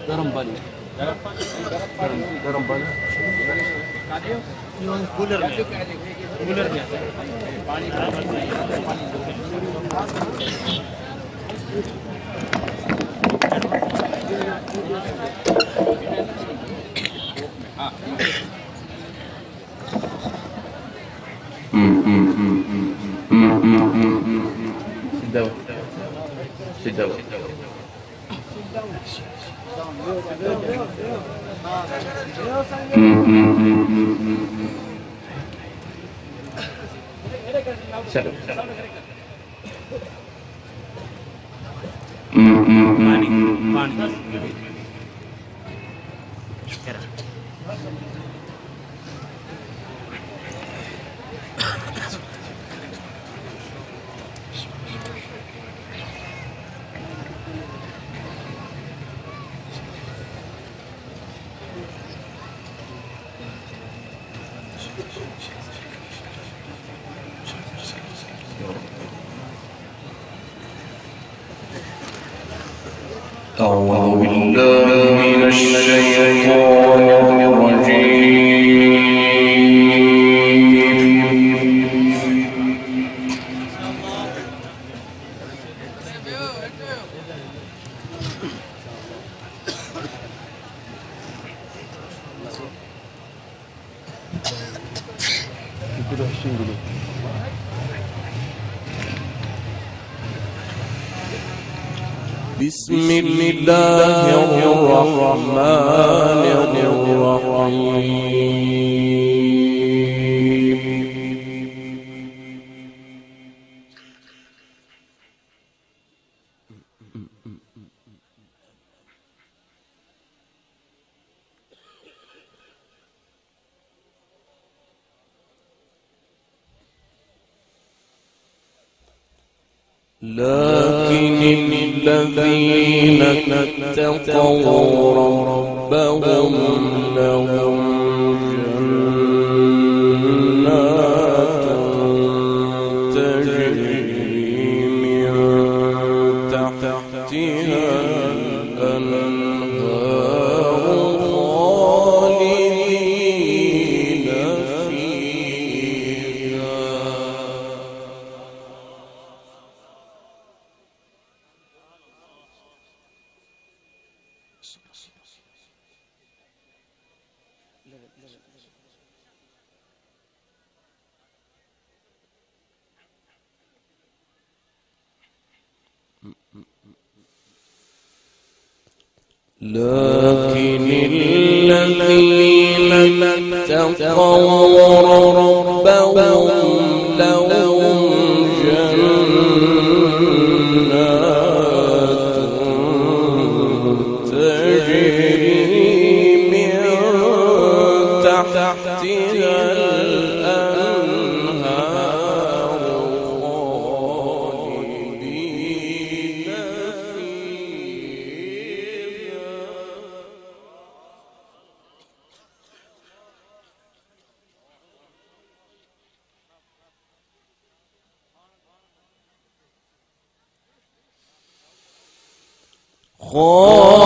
गरम पानी गरम पानी कूलर में पानी sit down. أعوذ بالله من الشيطان الرجيم. بسم الله الرحمن الرحيم. لكن الذين اتقوا ربهم لهم جنات تجري من تحتها الأنهار خالدين فيها. لكن الذين اتقوا ربهم لهم جنات تجري من تحتها الأنهار خالدين فيها.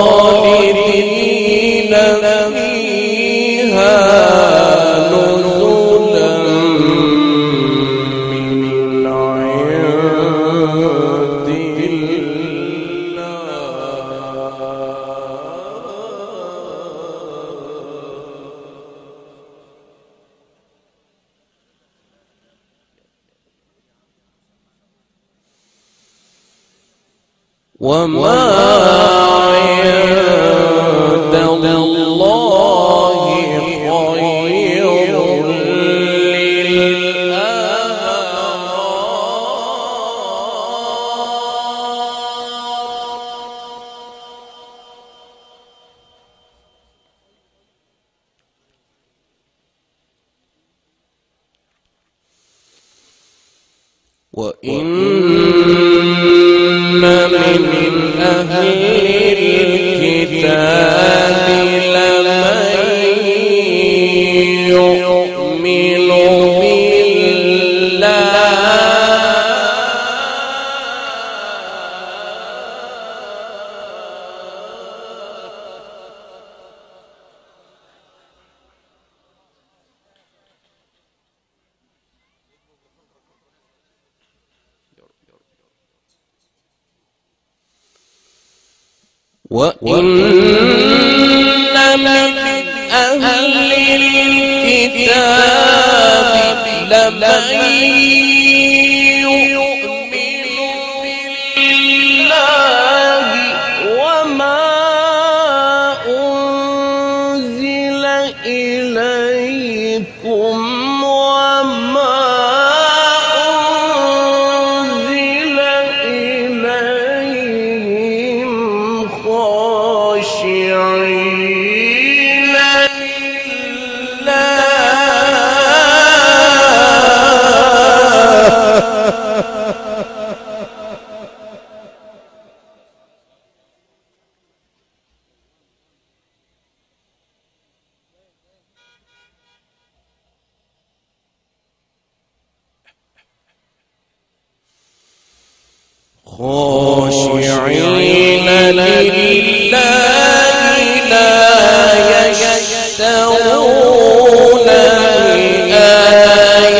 خالدين فيها نزلا من عند الله. وما عند الله خير للأبرار. وإن من أهل الكتاب لمن يؤمن بالله وإن من أهل الكتاب لمن يؤمن بالله وما أنزل إليكم وما أنزل إليهم خاشعين لله خاشعين لله لا يشترون بآيات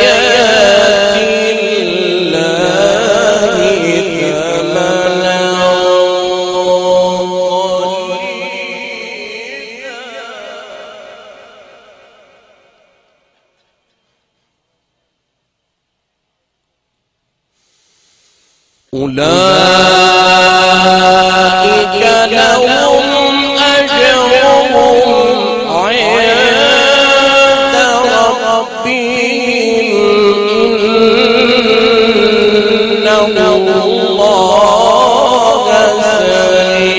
الله ثمنا قليلا أولئك لهم أجرهم عند ربهم إن الله سريع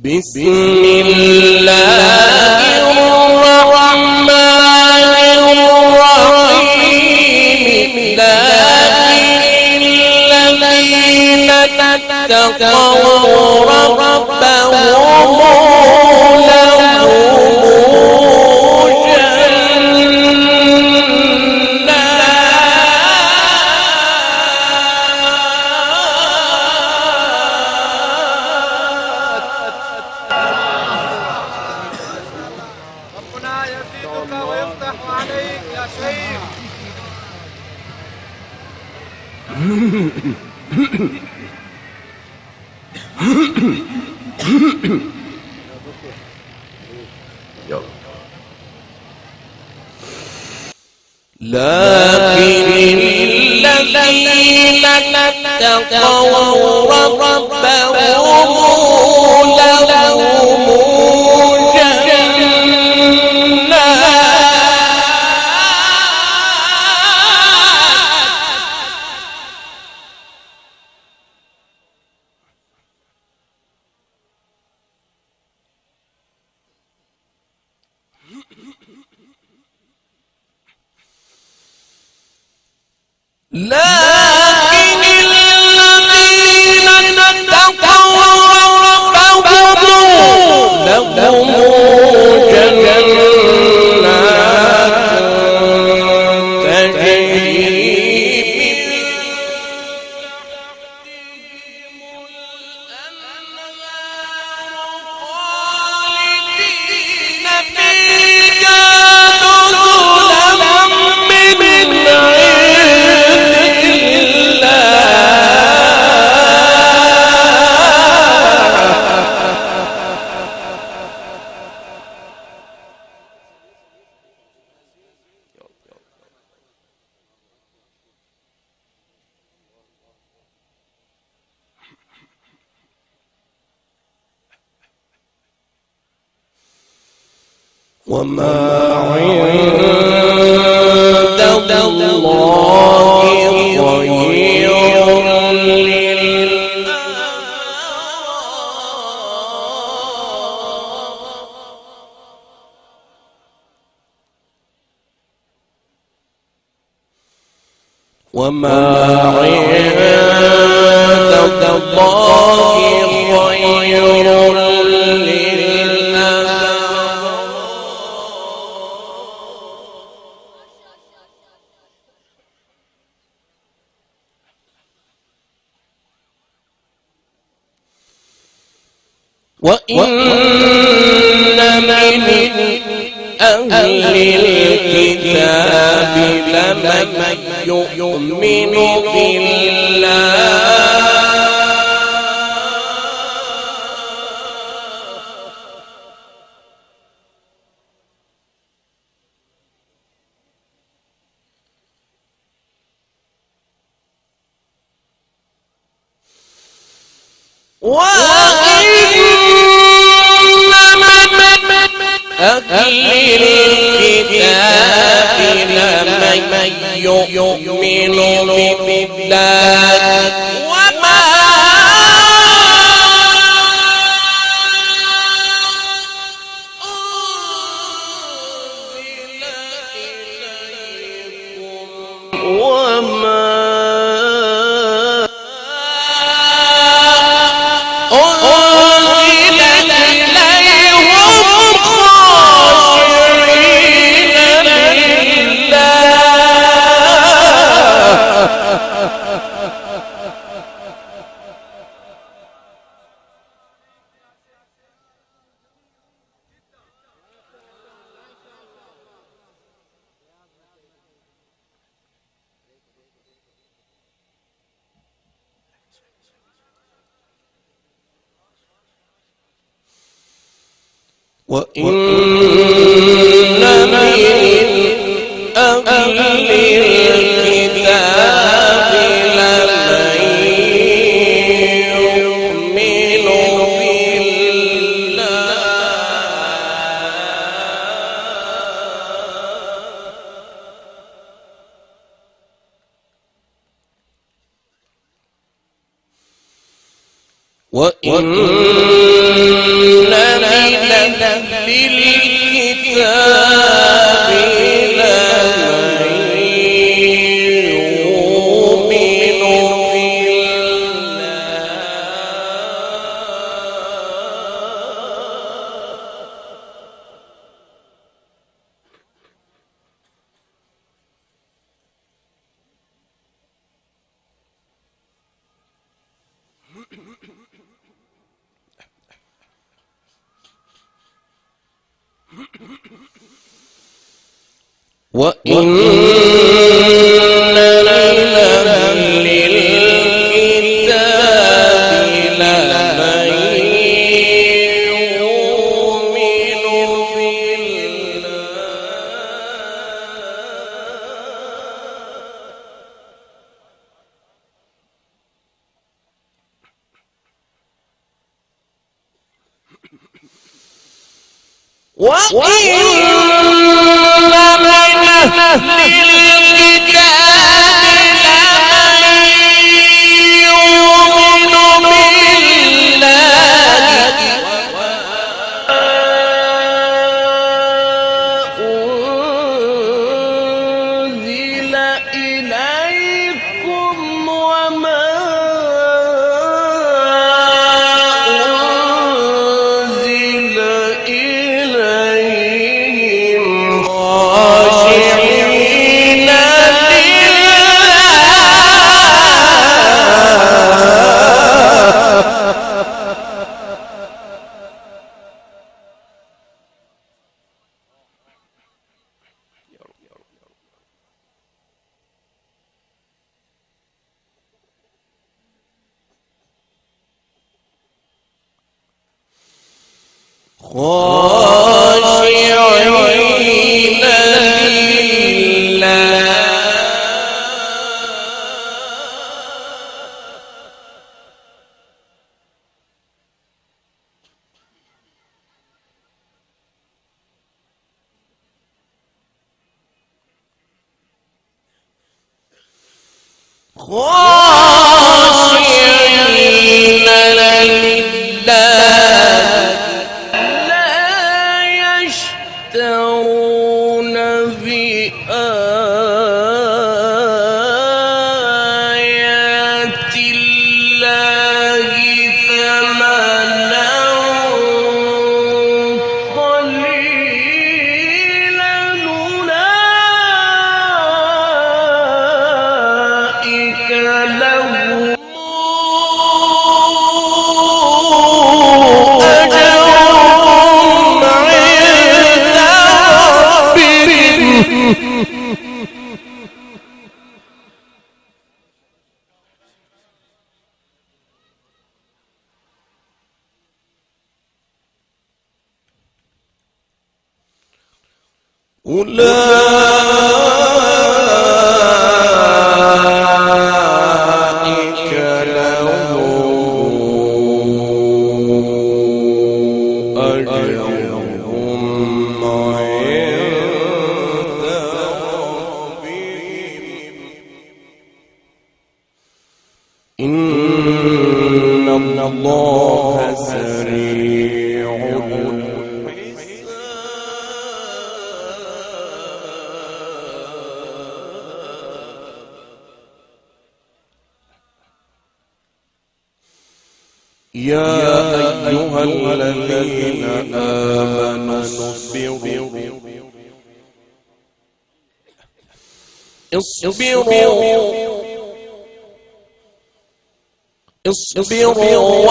بسم الله الرحمن الرحيم لكن الذين اتقوا ربهم ربنا يزيدك ويفتح عليك يا شيخ. لكن الذين اتقوا ربهم لهم لكن الذين اتقوا ربهم لهم جنات تجري من تحتهم الأنهار خالدين فيها نزلا من وما عند الله خير وما عند الله خير وإن من أهل الكتاب لمن يؤمن بالله أهل الكتاب لمن يؤمن بالله وما وإن من أهل الكتاب لمن يؤمن بالله وإن للكتاب لمن يؤمن وإن من أهل الكتاب لمن يؤمن بالله وإن خاشعين لله خاشعين لله يشترون بآيات الله ثمنا قليلا أولئك لهم أجر أولئك لهم أجرهم عند ربهم إن الله سريع يا أيها الذين آمنوا اصبروا وصابروا واتقوا اصبروا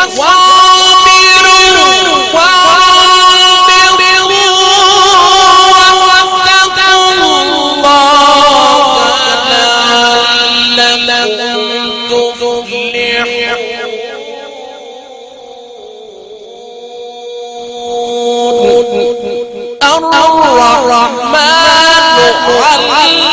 وصابروا واتقوا الله لعلكم تفلحون الرحمن علم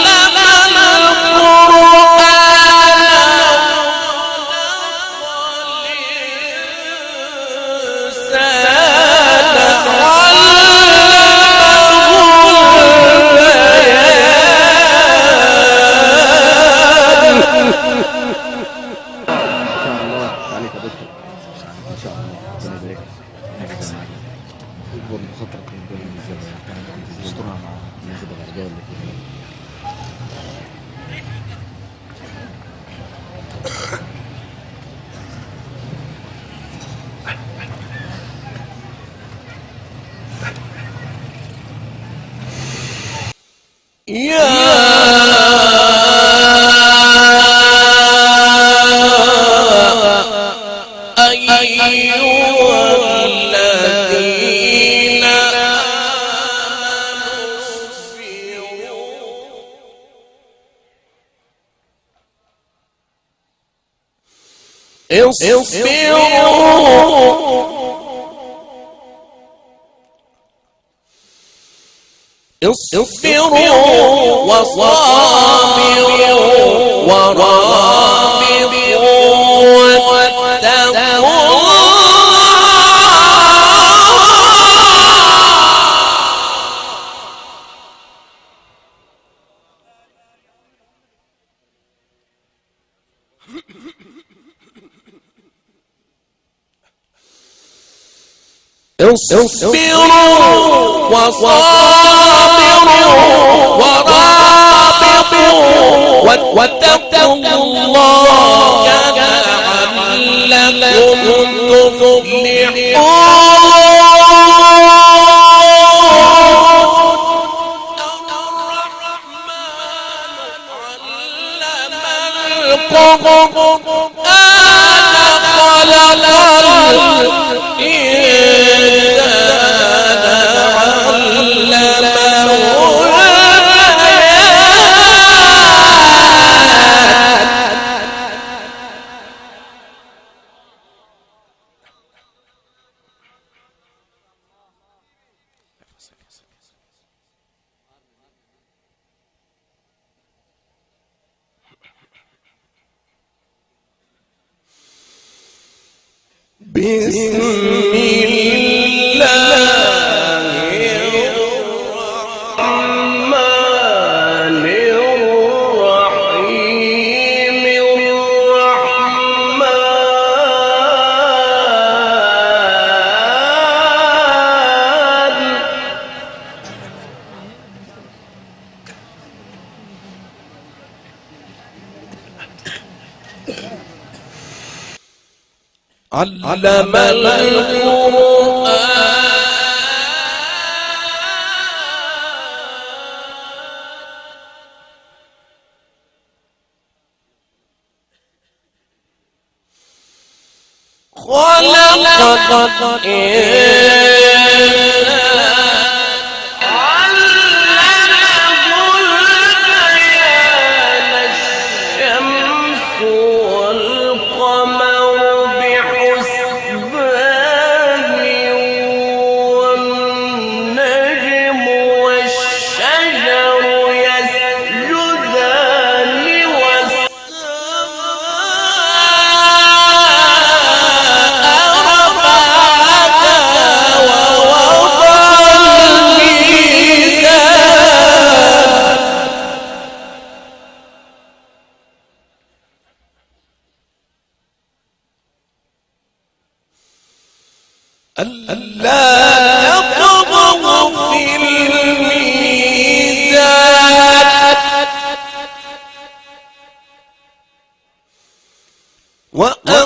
يا أيها الذين آمنوا اصبروا وصابروا ورابطوا واتقوا اصبروا وصابروا ورابطوا واتقوا الله لعلكم تفلحون بسم الله الرحمن الرحيم علم القرآن خلق ألا تطغوا في الميزان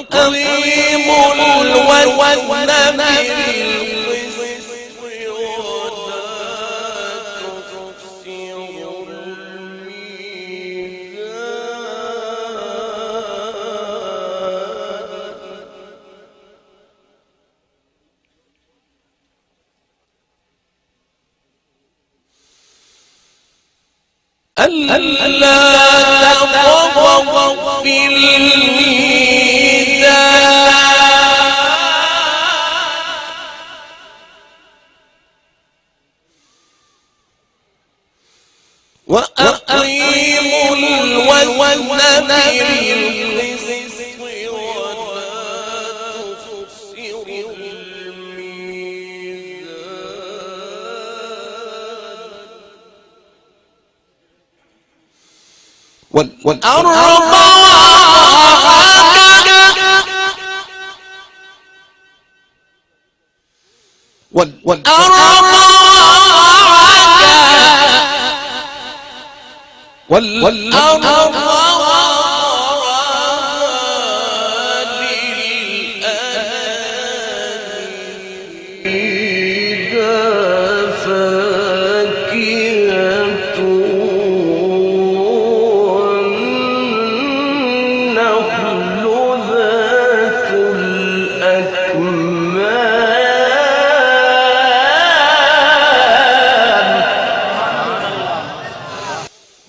وأقيموا الوزن بالقسط ولا تخسروا الميزان ألا تطغوا في الميزان وأقيموا الوزن بالقسط ولا تخسروا الميزان والأرض والأرض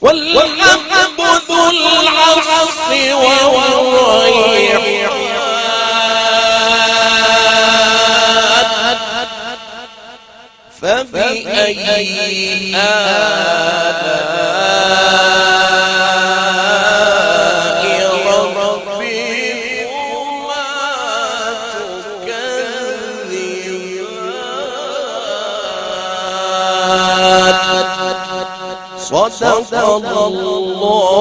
والحب ذو العصف والريحان فبأي آلاء ربكما تكذبان صدق الله